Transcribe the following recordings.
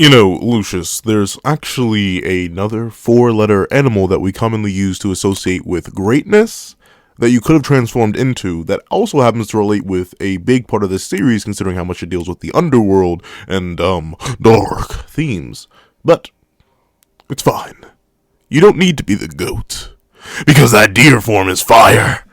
You know, Lucius, there's actually another four-letter animal that we commonly use to associate with greatness that you could have transformed into that also happens to relate with a big part of this series considering how much it deals with the underworld and, dark themes. But it's fine. You don't need to be the goat, because that deer form is fire.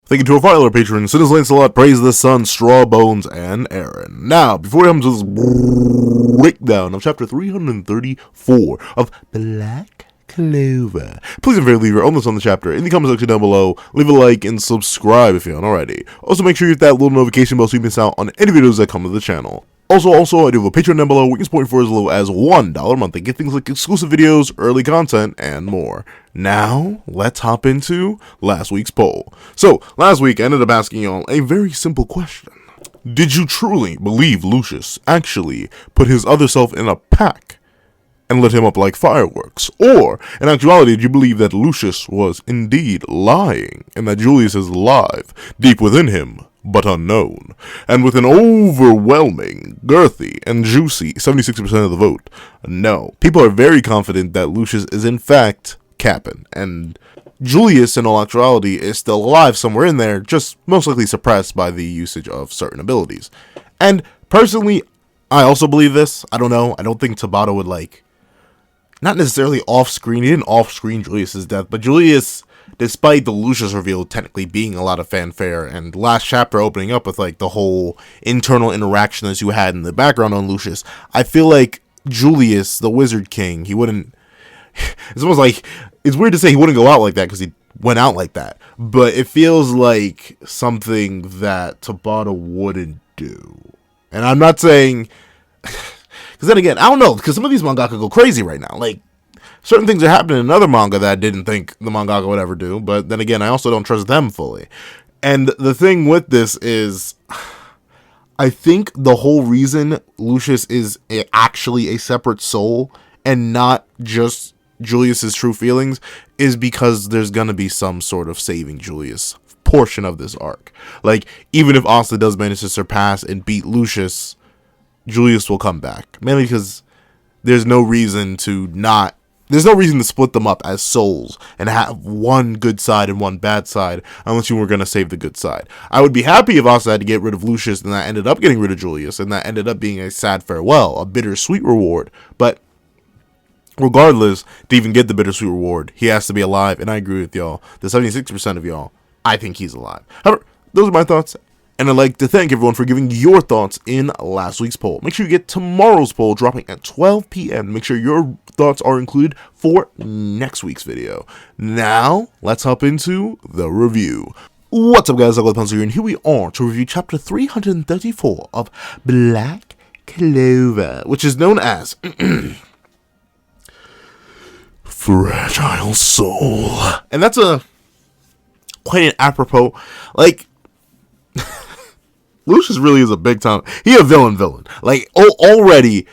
Thank you to our final patrons, Sinners Lancelot, Praise the Sun, Strawbones, and Aaron. Now, before we come to this breakdown of chapter 334 of Black Clover, please and leave your own thoughts on the chapter in the comment section down below. Leave a like and subscribe if you haven't already. Also, make sure you hit that little notification bell so you miss out on any videos that come to the channel. Also, I do have a Patreon down below where you can support for as low as $1 a month and get things like exclusive videos, early content, and more. Now, let's hop into last week's poll. So, last week I ended up asking y'all a very simple question. Did you truly believe Lucius actually put his other self in a pack and lit him up like fireworks? Or, in actuality, did you believe that Lucius was indeed lying and that Julius is alive, deep within him, but unknown? And with an overwhelming, girthy, and juicy 76% of the vote, no. People are very confident that Lucius is in fact capping, and Julius, in all actuality, is still alive somewhere in there, just most likely suppressed by the usage of certain abilities. And personally, I also believe this. I don't know. I don't think Tabata would, not necessarily off-screen. He didn't off-screen Julius's death, but Julius, despite the Lucius reveal technically being a lot of fanfare, and last chapter opening up with, the whole internal interaction as you had in the background on Lucius, I feel like Julius, the Wizard King, he wouldn't... It's almost like... It's weird to say he wouldn't go out like that because he went out like that, but it feels like something that Tabata wouldn't do. And I'm not saying... Because then again, I don't know, because some of these mangaka go crazy right now. Certain things are happening in another manga that I didn't think the mangaka would ever do, but then again, I also don't trust them fully. And the thing with this is, I think the whole reason Lucius is actually a separate soul and not just Julius's true feelings is because there's gonna be some sort of saving Julius portion of this arc. Even if Asta does manage to surpass and beat Lucius, Julius will come back. Mainly because there's no reason to split them up as souls and have one good side and one bad side unless you were going to save the good side. I would be happy if Asta had to get rid of Lucius and that ended up getting rid of Julius and that ended up being a sad farewell, a bittersweet reward. But regardless, to even get the bittersweet reward, he has to be alive, and I agree with y'all. The 76% of y'all, I think he's alive. However, those are my thoughts. And I'd like to thank everyone for giving your thoughts in last week's poll. Make sure you get tomorrow's poll dropping at 12 p.m. Make sure your thoughts are included for next week's video. Now, let's hop into the review. What's up, guys? Pencil here, and here we are to review chapter 334 of Black Clover, which is known as Fragile Soul. And that's quite an apropos, Lucius really is a big time. He a villain. Already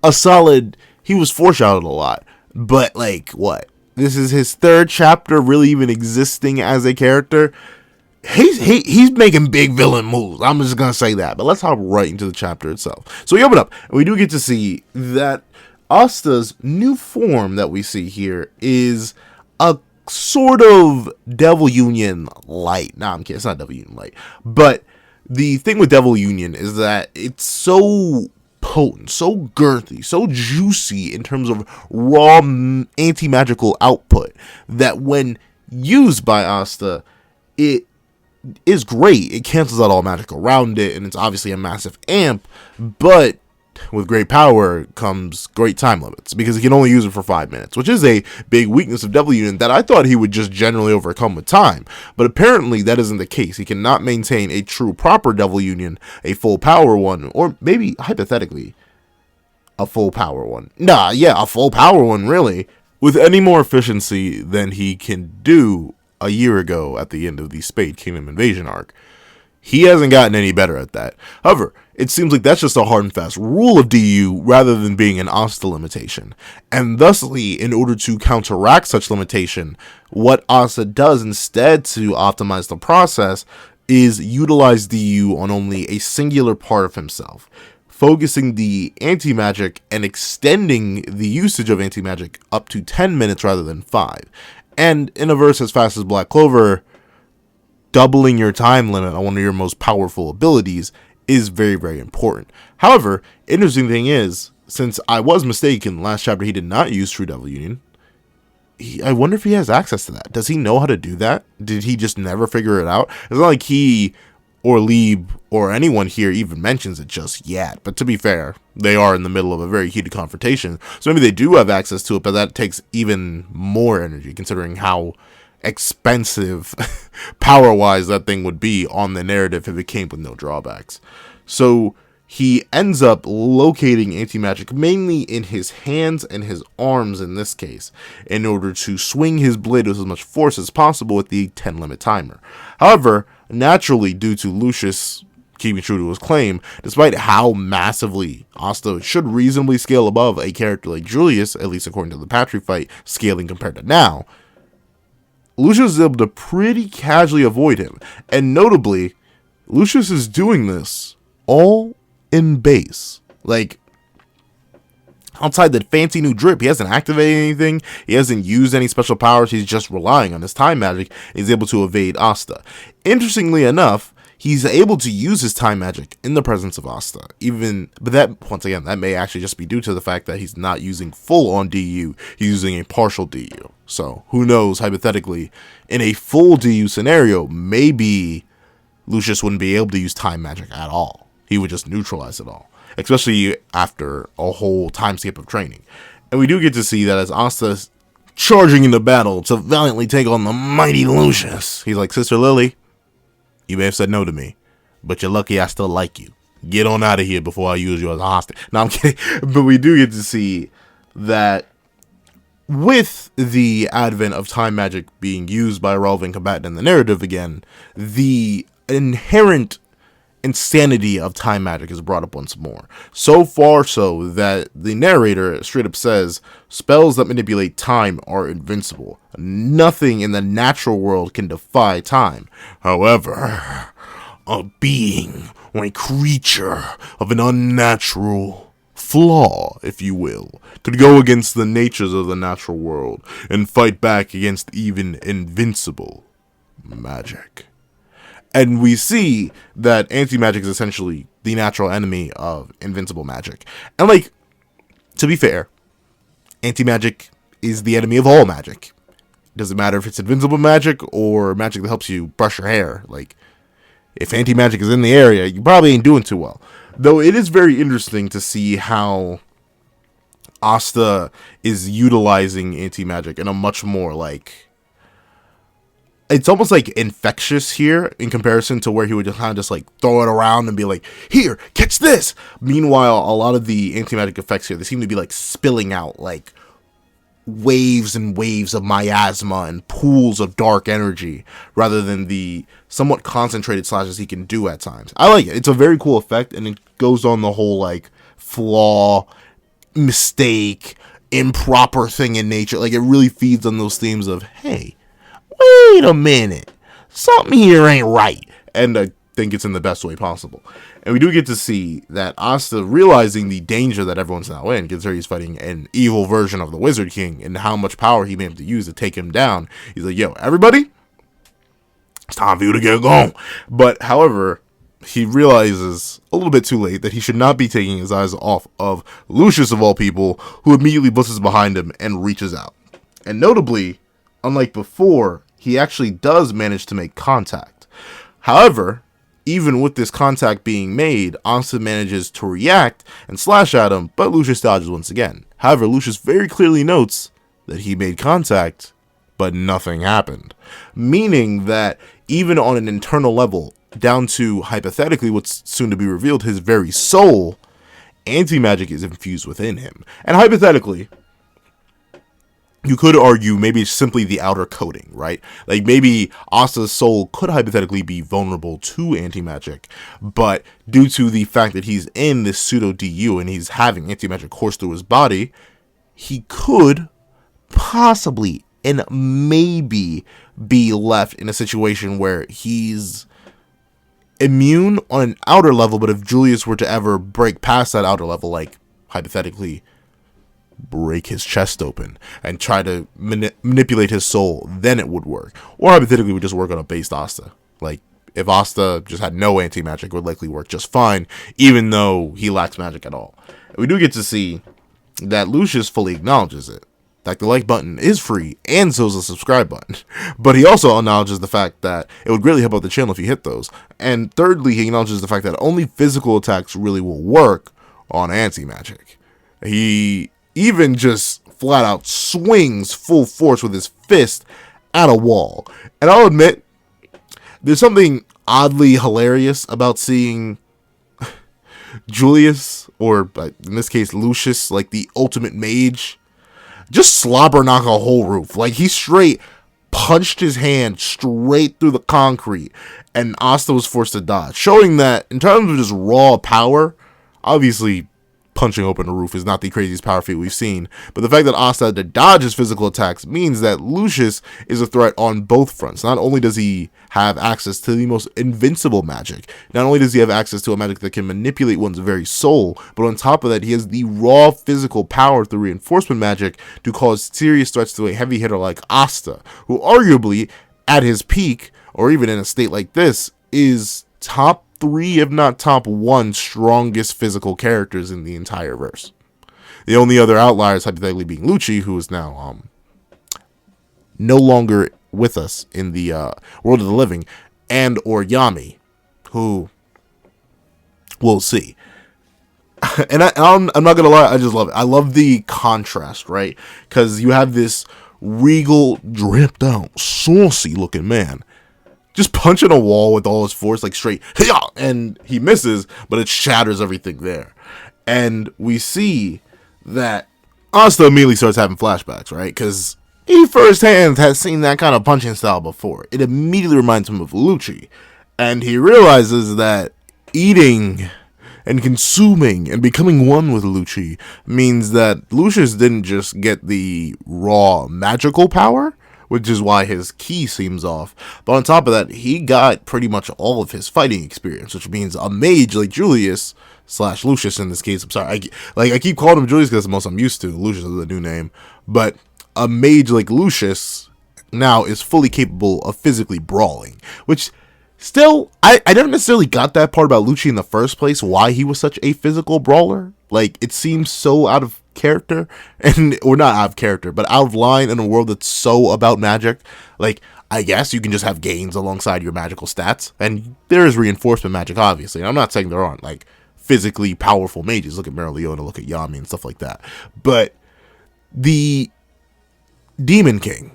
a solid. He was foreshadowed a lot, but what? This is his third chapter, really even existing as a character. He's making big villain moves. I'm just gonna say that. But let's hop right into the chapter itself. So we open up, and we do get to see that Asta's new form that we see here is a sort of Devil Union light. Nah, I'm kidding. It's not Devil Union light, but the thing with Devil Union is that it's so potent, so girthy, so juicy in terms of raw anti-magical output that when used by Asta, it is great. It cancels out all magic around it, and it's obviously a massive amp, but with great power comes great time limits, because he can only use it for 5 minutes, which is a big weakness of Devil Union that I thought he would just generally overcome with time. But apparently that isn't the case. He cannot maintain a true proper Devil Union, a full power one, or maybe hypothetically a full power one. A full power one, really, with any more efficiency than he can do a year ago at the end of the Spade Kingdom Invasion arc. He hasn't gotten any better at that. However, it seems like that's just a hard and fast rule of DU rather than being an Asta limitation. And thusly, in order to counteract such limitation, what Asta does instead to optimize the process is utilize DU on only a singular part of himself, focusing the anti-magic and extending the usage of anti-magic up to 10 minutes rather than 5. And in a verse as fast as Black Clover, doubling your time limit on one of your most powerful abilities is very, very important. However, interesting thing is, since I was mistaken, last chapter he did not use True Devil Union, I wonder if he has access to that. Does he know how to do that? Did he just never figure it out? It's not like he or Lieb or anyone here even mentions it just yet. But to be fair, they are in the middle of a very heated confrontation. So maybe they do have access to it, but that takes even more energy considering how expensive power-wise that thing would be on the narrative if it came with no drawbacks. So he ends up locating anti-magic mainly in his hands and his arms in this case, in order to swing his blade with as much force as possible with the 10 limit timer. However, naturally, due to Lucius keeping true to his claim, despite how massively Asta should reasonably scale above a character like Julius, at least according to the Patry fight, scaling compared to now, Lucius is able to pretty casually avoid him. And notably, Lucius is doing this all in base. Like, outside the fancy new drip, he hasn't activated anything, he hasn't used any special powers, he's just relying on his time magic, and he's able to evade Asta. Interestingly enough, he's able to use his time magic in the presence of Asta, but that, once again, that may actually just be due to the fact that he's not using full on DU, he's using a partial DU. So, who knows, hypothetically, in a full DU scenario, maybe Lucius wouldn't be able to use time magic at all. He would just neutralize it all, especially after a whole time skip of training. And we do get to see that as Asta's charging into battle to valiantly take on the mighty Lucius, he's like, Sister Lily, you may have said no to me, but you're lucky I still like you. Get on out of here before I use you as a hostage. No, I'm kidding. But we do get to see that with the advent of time magic being used by a relevant combatant in the narrative again, the inherent insanity of time magic is brought up once more. So far so that the narrator straight up says, spells that manipulate time are invincible. Nothing in the natural world can defy time. However, a being or a creature of an unnatural flaw, if you will, could go against the natures of the natural world and fight back against even invincible magic. And we see that anti-magic is essentially the natural enemy of invincible magic. And, like, to be fair, anti-magic is the enemy of all magic. It doesn't matter if it's invincible magic or magic that helps you brush your hair. Like, if anti-magic is in the area, you probably ain't doing too well. Though it is very interesting to see how Asta is utilizing anti-magic in a much more, like, it's almost like infectious here in comparison to where he would just kind of just like throw it around and be like, here, catch this. Meanwhile, a lot of the anti-magic effects here, they seem to be like spilling out like waves and waves of miasma and pools of dark energy rather than the somewhat concentrated slashes he can do at times. I like it. It's a very cool effect, and it goes on the whole like flaw, mistake, improper thing in nature. Like, it really feeds on those themes of, hey, wait a minute, something here ain't right. And I think it's in the best way possible. And we do get to see that Asta, realizing the danger that everyone's now in, considering he's fighting an evil version of the Wizard King and how much power he may have to use to take him down. He's like, yo, everybody, it's time for you to get going. But, however, he realizes a little bit too late that he should not be taking his eyes off of Lucius, of all people, who immediately busses behind him and reaches out. And notably, unlike before, he actually does manage to make contact. However, even with this contact being made, Asta manages to react and slash at him, but Lucius dodges once again. However, Lucius very clearly notes that he made contact, but nothing happened. Meaning that even on an internal level, down to hypothetically what's soon to be revealed, his very soul, anti-magic is infused within him. And hypothetically, you could argue maybe it's simply the outer coating, right? Like, maybe Asta's soul could hypothetically be vulnerable to anti-magic, but due to the fact that he's in this pseudo-DU and he's having anti-magic course through his body, he could possibly and maybe be left in a situation where he's immune on an outer level, but if Julius were to ever break past that outer level, like hypothetically break his chest open and try to manipulate his soul, then it would work. Or hypothetically would just work on a based Asta. Like, if Asta just had no anti-magic, it would likely work just fine, even though he lacks magic at all. And we do get to see that Lucius fully acknowledges it. Like, the like button is free, and so is the subscribe button. But he also acknowledges the fact that it would greatly help out the channel if you hit those. And thirdly, he acknowledges the fact that only physical attacks really will work on anti-magic. He even just flat out swings full force with his fist at a wall. And I'll admit, there's something oddly hilarious about seeing Julius, or in this case Lucius, like the ultimate mage, just slobber knock a whole roof. Like, he straight punched his hand straight through the concrete, and Asta was forced to dodge, showing that in terms of just raw power, obviously punching open a roof is not the craziest power feat we've seen, but the fact that Asta had to dodge his physical attacks means that Lucius is a threat on both fronts. Not only does he have access to the most invincible magic, not only does he have access to a magic that can manipulate one's very soul, but on top of that, he has the raw physical power through reinforcement magic to cause serious threats to a heavy hitter like Asta, who arguably, at his peak, or even in a state like this, is top 3, if not top 1, strongest physical characters in the entire verse. The only other outliers, hypothetically, being Lucci, who is now no longer with us in the world of the living, and or Yami, who we'll see. And I'm not gonna lie, I just love it. I love the contrast, right? Because you have this regal, dripped out, saucy looking man just punching a wall with all his force, like straight, and he misses, but it shatters everything there. And we see that Asta immediately starts having flashbacks, right? Because he firsthand has seen that kind of punching style before. It immediately reminds him of Lucci. And he realizes that eating and consuming and becoming one with Lucci means that Lucius didn't just get the raw magical power, which is why his key seems off. But on top of that, he got pretty much all of his fighting experience, which means a mage like Julius / Lucius in this case. I'm sorry, I keep calling him Julius because that's the most I'm used to. Lucius is the new name, but a mage like Lucius now is fully capable of physically brawling, which still, I never necessarily got that part about Lucci in the first place, why he was such a physical brawler. Like, it seems so out of character, or not out of character, but out of line in a world that's so about magic. Like, I guess you can just have gains alongside your magical stats, and there is reinforcement magic, obviously. And I'm not saying there aren't, like, physically powerful mages. Look at Leona, look at Yami, and stuff like that. But the Demon King,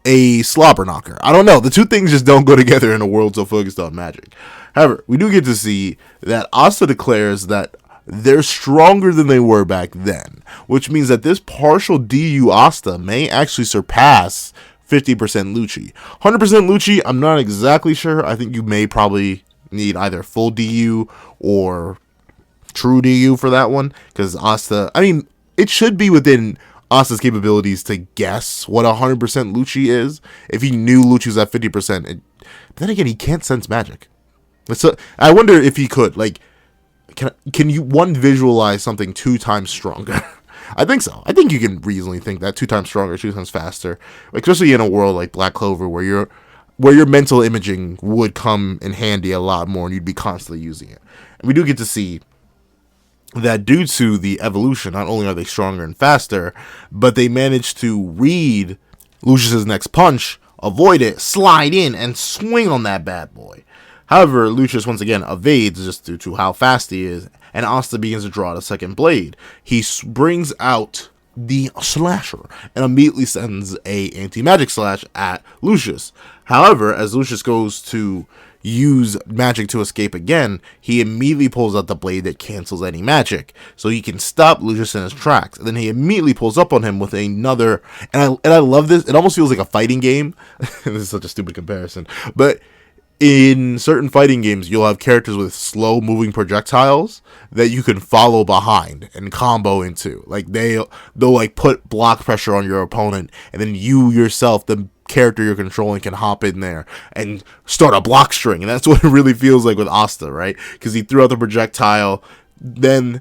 a slobber knocker. I don't know. The two things just don't go together in a world so focused on magic. However, we do get to see that Asta declares that they're stronger than they were back then, which means that this partial DU Asta may actually surpass 50% Lucci. 100% Lucci, I'm not exactly sure. I think you may probably need either full DU or true DU for that one, because Asta, I mean, it should be within Asta's capabilities to guess what 100% Lucci is. If he knew Lucci was at 50%, but then again, he can't sense magic. So I wonder if he could, like, can you visualize something 2 times stronger? I think so. I think you can reasonably think that 2 times stronger, 2 times faster, especially in a world like Black Clover where your mental imaging would come in handy a lot more and you'd be constantly using it. And we do get to see that due to the evolution, not only are they stronger and faster, but they manage to read Lucius's next punch, avoid it, slide in, and swing on that bad boy. However, Lucius once again evades just due to how fast he is, and Asta begins to draw the second blade. He brings out the slasher and immediately sends a anti-magic slash at Lucius. However, as Lucius goes to use magic to escape again, he immediately pulls out the blade that cancels any magic, so he can stop Lucius in his tracks. And then he immediately pulls up on him with another, and I love this. It almost feels like a fighting game. This is such a stupid comparison, but in certain fighting games, you'll have characters with slow-moving projectiles that you can follow behind and combo into. Like, they'll like put block pressure on your opponent, and then you yourself then character you're controlling can hop in there and start a block string. And that's what it really feels like with Asta, right? Because he threw out the projectile, then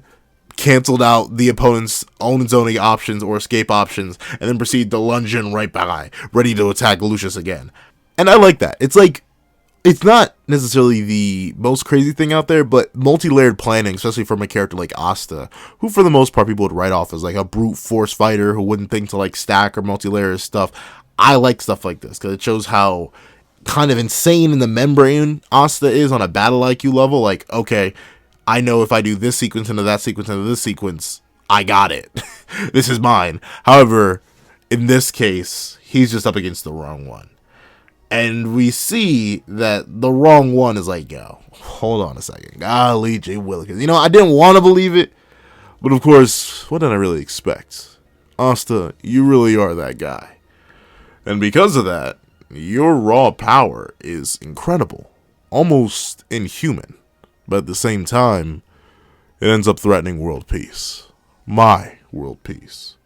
canceled out the opponent's own zoning options or escape options, and then proceeded to lunge in right by, ready to attack Lucius again. And I like that. It's like, it's not necessarily the most crazy thing out there, but multi-layered planning, especially from a character like Asta, who for the most part people would write off as like a brute force fighter who wouldn't think to like stack or multi-layer his stuff. I like stuff like this because it shows how kind of insane in the membrane Asta is on a battle IQ level. Like, okay, I know if I do this sequence into that sequence into this sequence, I got it. This is mine. However, in this case, he's just up against the wrong one. And we see that the wrong one is like, yo, hold on a second. Golly, J. Willikers. You know, I didn't want to believe it. But of course, what did I really expect? Asta, you really are that guy. And because of that, your raw power is incredible. Almost inhuman. But at the same time, it ends up threatening world peace. My world peace.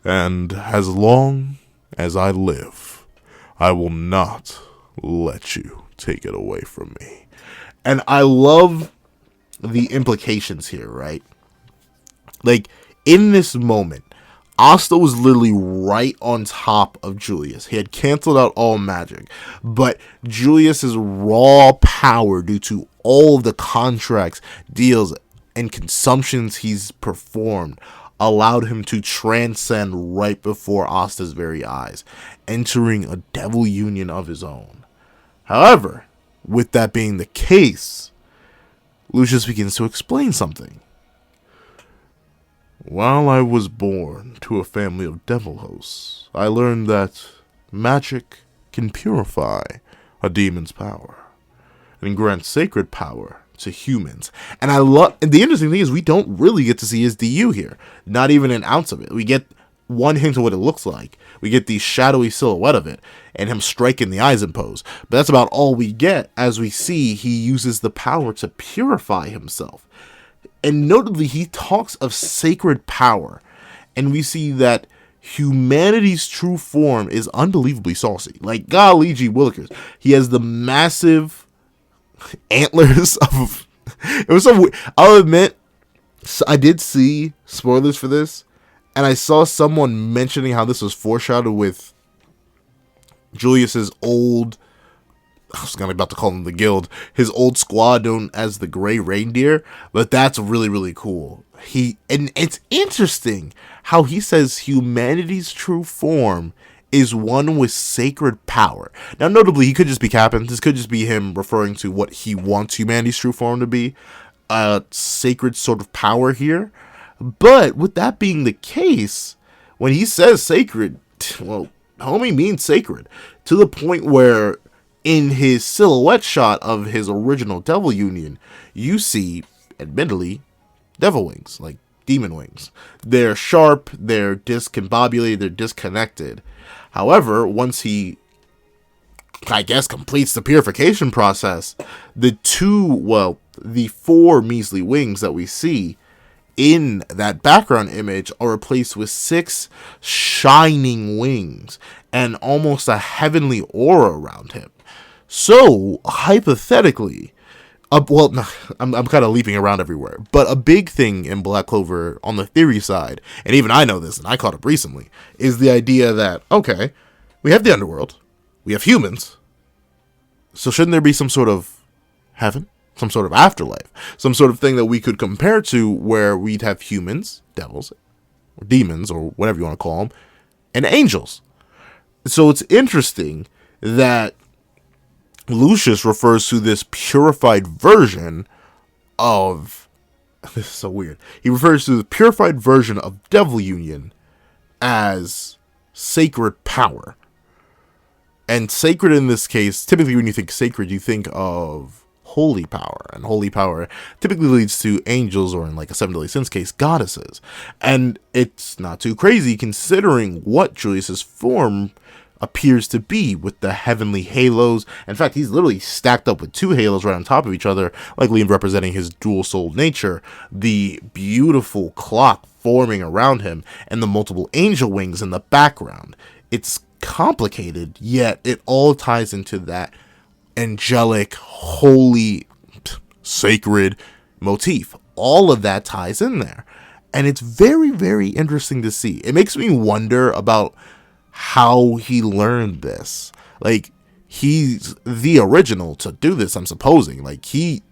And as long as I live, I will not let you take it away from me. And I love the implications here, right? Like, in this moment, Asta was literally right on top of Julius. He had canceled out all magic. But Julius's raw power, due to all of the contracts, deals, and consumptions he's performed, allowed him to transcend right before Asta's very eyes, entering a devil union of his own. However, with that being the case, Lucius begins to explain something. While I was born to a family of devil hosts, I learned that magic can purify a demon's power and grant sacred power to humans. And the interesting thing is we don't really get to see his DU here. Not even an ounce of it. We get one hint of what it looks like. We get the shadowy silhouette of it and him striking the eyes in pose. But that's about all we get, as we see he uses the power to purify himself. And notably, he talks of sacred power. And we see that humanity's true form is unbelievably saucy. Like, golly gee willikers. He has the massive antlers of... It was so weird. I'll admit, I did see spoilers for this. And I saw someone mentioning how this was foreshadowed with Julius's old... I was about to call him the guild. His old squad known as the Grey Reindeer. But that's really, really cool. And it's interesting how he says humanity's true form is one with sacred power. Now, notably, he could just be capping. This could just be him referring to what he wants humanity's true form to be. A sacred sort of power here. But with that being the case, when he says sacred, well, homie means sacred. To the point where in his silhouette shot of his original Devil Union, you see, admittedly, devil wings, like demon wings. They're sharp, they're discombobulated, they're disconnected. However, once he, I guess, completes the purification process, the four measly wings that we see in that background image are replaced with 6 shining wings and almost a heavenly aura around him. So, hypothetically, I'm kind of leaping around everywhere, but a big thing in Black Clover on the theory side, and even I know this, and I caught up recently, is the idea that, okay, we have the underworld, we have humans, so shouldn't there be some sort of heaven? Some sort of afterlife? Some sort of thing that we could compare to where we'd have humans, devils, or demons, or whatever you want to call them, and angels. So it's interesting that Lucius refers to this purified version of... This is so weird. He refers to the purified version of Devil Union as sacred power. And sacred in this case, typically when you think sacred, you think of holy power. And holy power typically leads to angels, or in like a 7 Deadly Sins case, goddesses. And it's not too crazy considering what Julius's form appears to be, with the heavenly halos. In fact, he's literally stacked up with 2 halos right on top of each other, likely representing his dual-souled nature, the beautiful clock forming around him, and the multiple angel wings in the background. It's complicated, yet it all ties into that angelic, holy, sacred motif. All of that ties in there. And it's very, very interesting to see. It makes me wonder about how he learned this. Like, he's the original to do this, I'm supposing. Like, he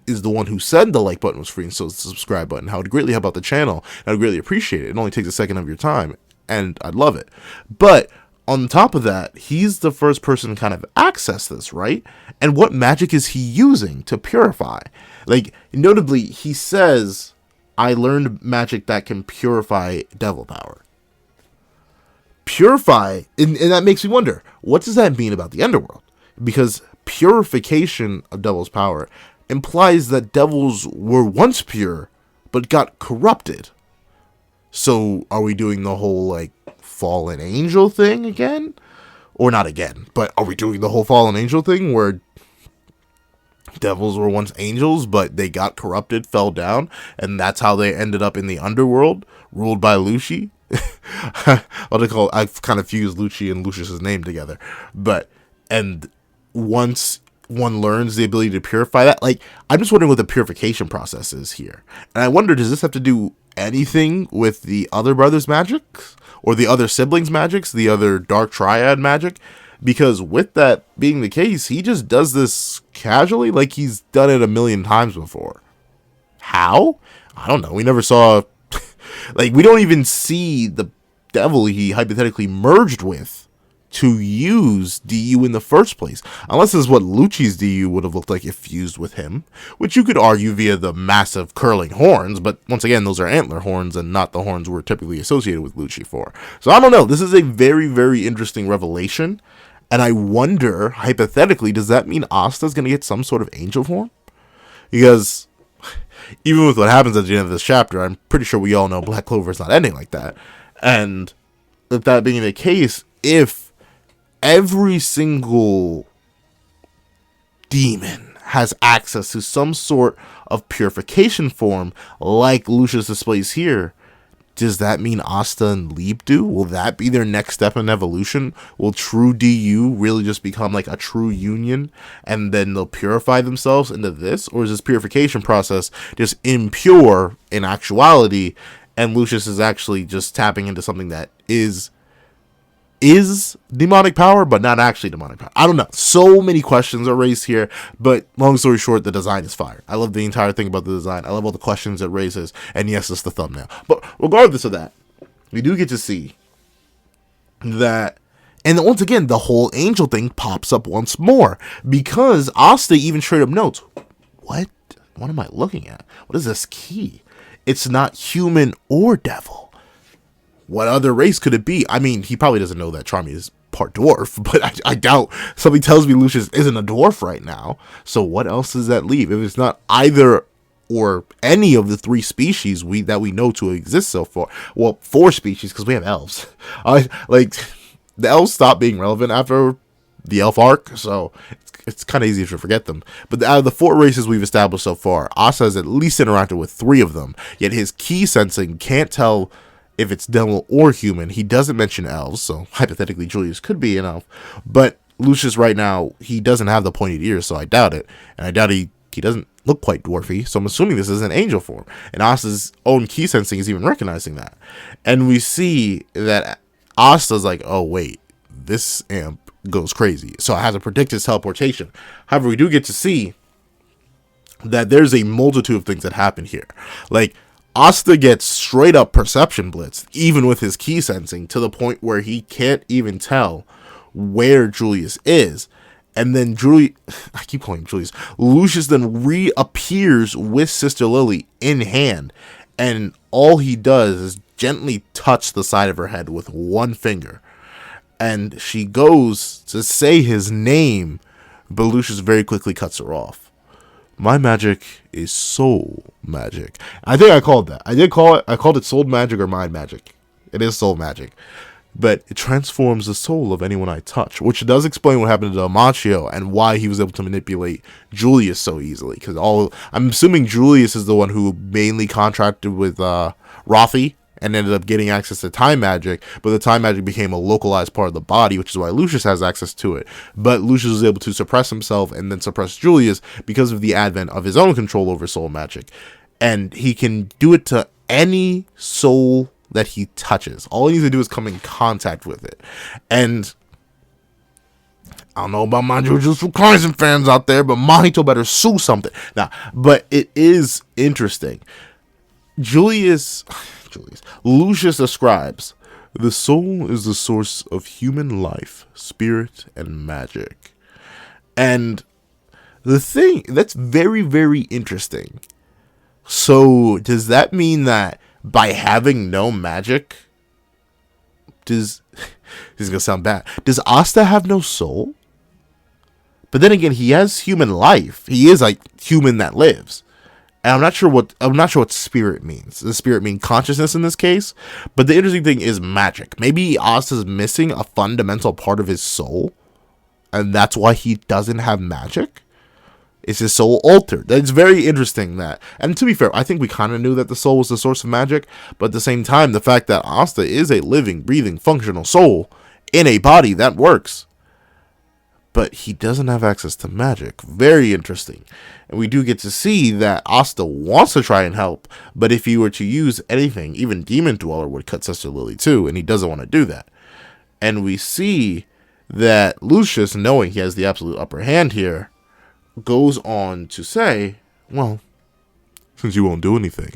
is the one who said the like button was free, and so it's the subscribe button. How would greatly help out the channel. I would greatly appreciate it. It only takes a second of your time, and I'd love it. But on top of that, he's the first person to kind of access this, right? And what magic is he using to purify? Like, notably, he says, I learned magic that can purify devil power. Purify, and that makes me wonder, what does that mean about the underworld? Because purification of devil's power implies that devils were once pure, but got corrupted. So, are we doing the whole, like, fallen angel thing again? Or not again, but are we doing the whole fallen angel thing where devils were once angels, but they got corrupted, fell down, and that's how they ended up in the underworld, ruled by Lucius? I've kind of fused Lucius and Lucius's name together. But, and once one learns the ability to purify that, like, I'm just wondering what the purification process is here. And I wonder, does this have to do anything with the other brothers' magics? Or the other siblings' magics? The other Dark Triad magic? Because with that being the case, he just does this casually, like he's done it a million times before. How? I don't know. We never saw, like, we don't even see the devil he hypothetically merged with to use DU in the first place. Unless this is what Lucci's DU would have looked like if fused with him, which you could argue via the massive curling horns, but once again, those are antler horns and not the horns we're typically associated with Lucci for. So I don't know. This is a very, very interesting revelation. And I wonder, hypothetically, does that mean Asta's going to get some sort of angel form? Because even with what happens at the end of this chapter, I'm pretty sure we all know Black Clover is not ending like that. And with that being the case, if every single demon has access to some sort of purification form like Lucius displays here, does that mean Asta and Leap do? Will that be their next step in evolution? Will true DU really just become like a true union and then they'll purify themselves into this? Or is this purification process just impure in actuality and Lucius is actually just tapping into something that is demonic power, but not actually demonic power? I don't know. So many questions are raised here, but long story short, the design is fire. I love the entire thing about the design. I love all the questions it raises, and yes, it's the thumbnail. But regardless of that, we do get to see that, and once again, the whole angel thing pops up once more, because Asta even straight up notes, what am I looking at? What is this key? It's not human or devil. What other race could it be? I mean, he probably doesn't know that Charmy is part dwarf, but I doubt somebody tells me Lucius isn't a dwarf right now. So what else does that leave? If it's not either or any of the three species that we know to exist so far. Well, 4 species, because we have elves. Like, the elves stopped being relevant after the elf arc, so it's kind of easy to forget them. But out of the 4 races we've established so far, Asta has at least interacted with 3 of them, yet his key sensing can't tell if it's devil or human. He doesn't mention elves, so hypothetically Julius could be an elf. But Lucius right now, he doesn't have the pointed ears, so I doubt it. And I doubt he doesn't look quite dwarfy, so I'm assuming this is an angel form. And Asta's own key sensing is even recognizing that. And we see that Asta's like, oh wait, this amp goes crazy. So it has to predict his teleportation. However, we do get to see that there's a multitude of things that happen here. Like, Asta gets straight up perception blitzed, even with his key sensing, to the point where he can't even tell where Julius is. And then I keep calling him Julius. Lucius then reappears with Sister Lily in hand. And all he does is gently touch the side of her head with one finger. And she goes to say his name, but Lucius very quickly cuts her off. My magic is soul magic. I think I called that. I called it soul magic or mind magic. It is soul magic. But it transforms the soul of anyone I touch, which does explain what happened to Dalmatio and why he was able to manipulate Julius so easily. Because I'm assuming Julius is the one who mainly contracted with Rothy and ended up getting access to time magic, but the time magic became a localized part of the body, which is why Lucius has access to it. But Lucius was able to suppress himself and then suppress Julius because of the advent of his own control over soul magic. And he can do it to any soul that he touches. All he needs to do is come in contact with it. And I don't know about my Jujutsu Kaisen fans out there, but Mahito better sue something. Nah, but it is interesting. Lucius describes, the soul is the source of human life, spirit, and magic. And the thing that's very, very interesting. So does that mean that by having no magic, this is gonna sound bad, does Asta have no soul? But then again, he has human life. He is like human that lives. And I'm not sure what spirit means. Does spirit mean consciousness in this case? But the interesting thing is magic. Maybe Asta's missing a fundamental part of his soul, and that's why he doesn't have magic. Is his soul altered? That's very interesting. That, and to be fair, I think we kind of knew that the soul was the source of magic, but at the same time, the fact that Asta is a living, breathing, functional soul in a body that works, but he doesn't have access to magic. Very interesting. And we do get to see that Asta wants to try and help, but if he were to use anything, even Demon Dweller would cut Sister Lily too, and he doesn't want to do that. And we see that Lucius, knowing he has the absolute upper hand here, goes on to say, well, since you won't do anything,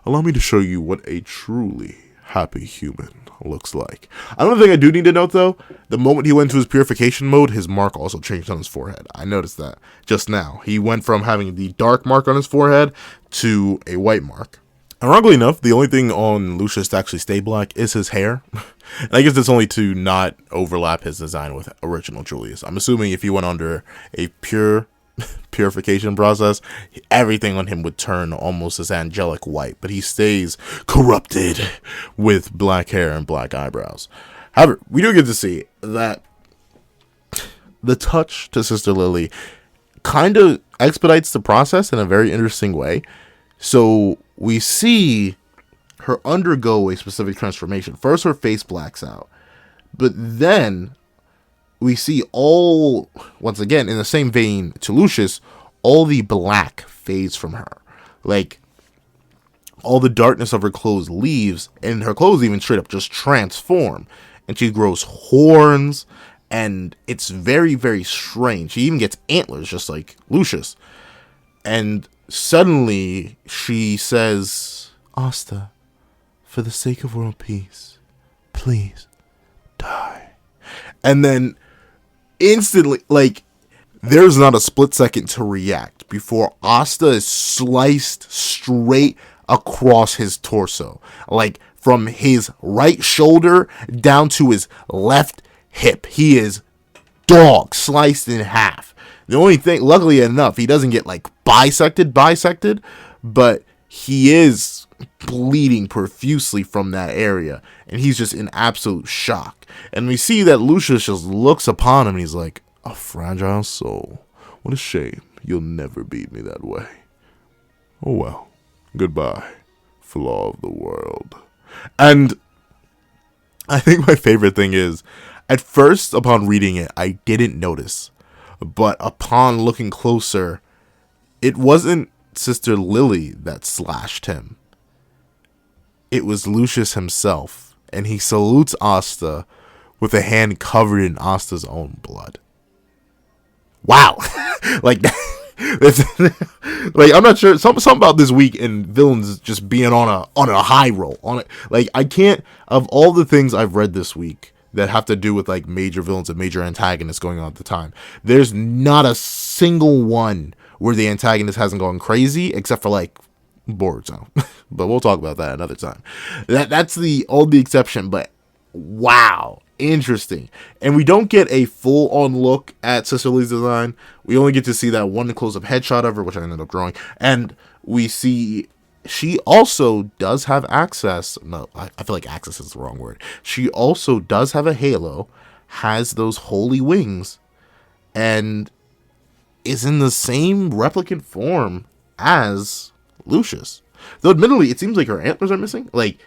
allow me to show you what a truly happy human looks like. Another thing I do need to note, though, the moment he went to his purification mode, his mark also changed on his forehead. I noticed that just now. He went from having the dark mark on his forehead to a white mark. Ironically enough, the only thing on Lucius to actually stay black is his hair. And I guess it's only to not overlap his design with original Julius. I'm assuming if he went under a purification process, everything on him would turn almost this angelic white, but he stays corrupted with black hair and black eyebrows. However, we do get to see that the touch to Sister Lily kind of expedites the process in a very interesting way. So we see her undergo a specific transformation. First, her face blacks out, but then we see all, once again, in the same vein to Lucius, all the black fades from her. Like, all the darkness of her clothes leaves, and her clothes even straight up just transform. And she grows horns, and it's very, very strange. She even gets antlers, just like Lucius. And suddenly, she says, Asta, for the sake of world peace, please die. And then instantly, like, there's not a split second to react before Asta is sliced straight across his torso, like from his right shoulder down to his left hip. He is sliced in half. The only thing, luckily enough, he doesn't get like bisected, but he is bleeding profusely from that area, and he's just in absolute shock. And we see that Lucius just looks upon him and he's like, a fragile soul. What a shame. You'll never beat me that way. Oh well. Goodbye, flaw of the world. And I think my favorite thing is, at first, upon reading it, I didn't notice. But upon looking closer, it wasn't Sister Lily that slashed him. It was Lucius himself. And he salutes Asta with a hand covered in Asta's own blood. Wow. Like, like, I'm not sure, something about this week and villains just being on a high roll on it. Like, I can't, of all the things I've read this week that have to do with like major villains and major antagonists going on at the time, there's not a single one where the antagonist hasn't gone crazy, except for like Boruto. But we'll talk about that another time. That's the only exception. But wow, interesting. And we don't get a full-on look at Sister Lily's design. We only get to see that one close-up headshot of her, which I ended up drawing. And we see she also does have access. No, I feel like access is the wrong word. She also does have a halo, has those holy wings, and is in the same replicant form as Lucius. Though admittedly, it seems like her antlers are missing. Like,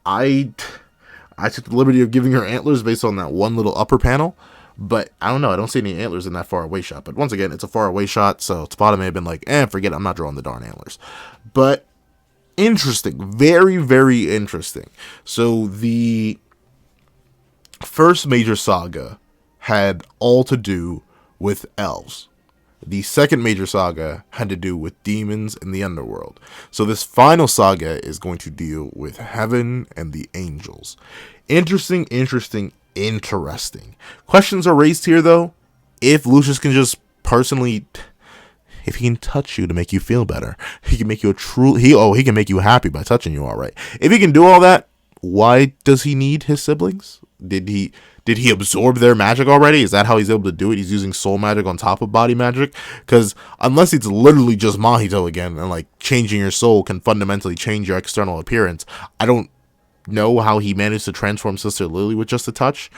I took the liberty of giving her antlers based on that one little upper panel, but I don't know. I don't see any antlers in that far away shot. But once again, it's a far away shot, so Tabata may have been like, forget it, I'm not drawing the darn antlers. But interesting, very, very interesting. So the first major saga had all to do with elves. The second major saga had to do with demons in the underworld. So this final saga is going to deal with heaven and the angels. Interesting. Questions are raised here, though. If Lucius can just personally, if he can touch you to make you feel better, he can make you he can make you happy by touching you, all right. If he can do all that, why does he need his siblings? Did he absorb their magic already? Is that how he's able to do it? He's using soul magic on top of body magic? Because unless it's literally just Mahito again, and like changing your soul can fundamentally change your external appearance, I don't know how he managed to transform Sister Lily with just a touch.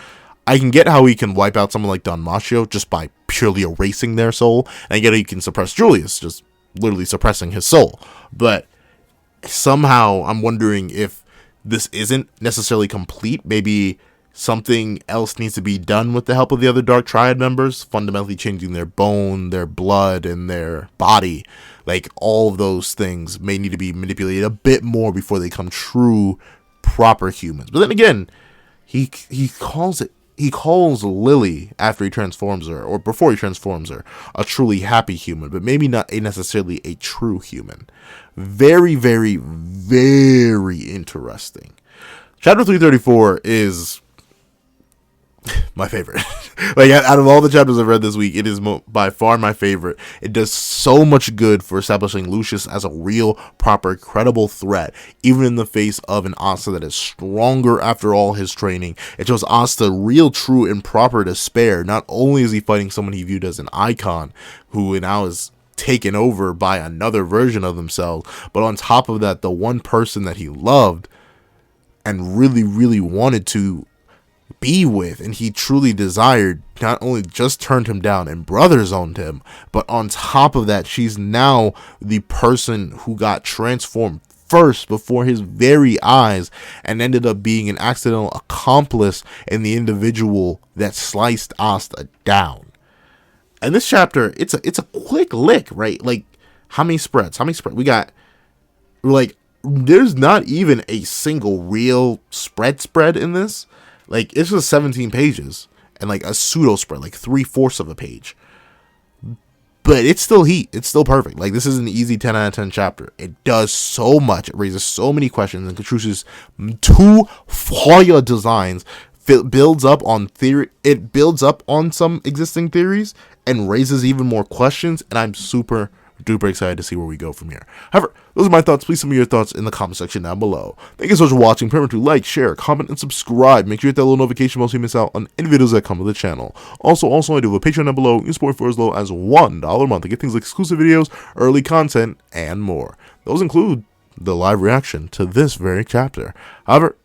I can get how he can wipe out someone like Don Machio just by purely erasing their soul, and I get how he can suppress Julius, just literally suppressing his soul. But somehow I'm wondering if this isn't necessarily complete. Maybe something else needs to be done with the help of the other Dark Triad members, fundamentally changing their bone, their blood, and their body. Like, all of those things may need to be manipulated a bit more before they become true, proper humans. But then again, he calls Lily after he transforms her, or before he transforms her, a truly happy human, but maybe not necessarily a true human. Very, very, very interesting. Chapter 334 is my favorite. Like, out of all the chapters I've read this week, it is by far my favorite. It does so much good for establishing Lucius as a real, proper, credible threat, even in the face of an Asta that is stronger after all his training. It shows Asta real, true, and proper despair. Not only is he fighting someone he viewed as an icon, who now is taken over by another version of themselves, but on top of that, the one person that he loved and really, really wanted to be with, and he truly desired, not only just turned him down and brother zoned him, but on top of that, she's now the person who got transformed first before his very eyes and ended up being an accidental accomplice in the individual that sliced Asta down. And this chapter, it's a quick lick, right? Like, how many spreads? We got, like, there's not even a single real spread in this. Like, it's just 17 pages and like a pseudo spread, like 3/4 of a page. But it's still heat. It's still perfect. Like, this is an easy 10 out of 10 chapter. It does so much. It raises so many questions, and Katrusha's two fire designs builds up on theory. It builds up on some existing theories and raises even more questions. And I'm super duper excited to see where we go from here. However, those are my thoughts. Please send me your thoughts in the comment section down below. Thank you so much for watching. Remember to like, share, comment, and subscribe. Make sure you hit that little notification bell so you miss out on any videos that come to the channel. Also, I do have a Patreon down below. You can support for as low as $1 a month to get things like exclusive videos, early content, and more. Those include the live reaction to this very chapter. However,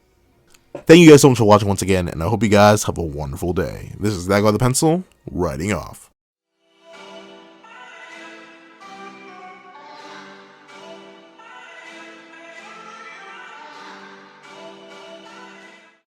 thank you guys so much for watching once again, and I hope you guys have a wonderful day. This is that guy with the pencil, writing off.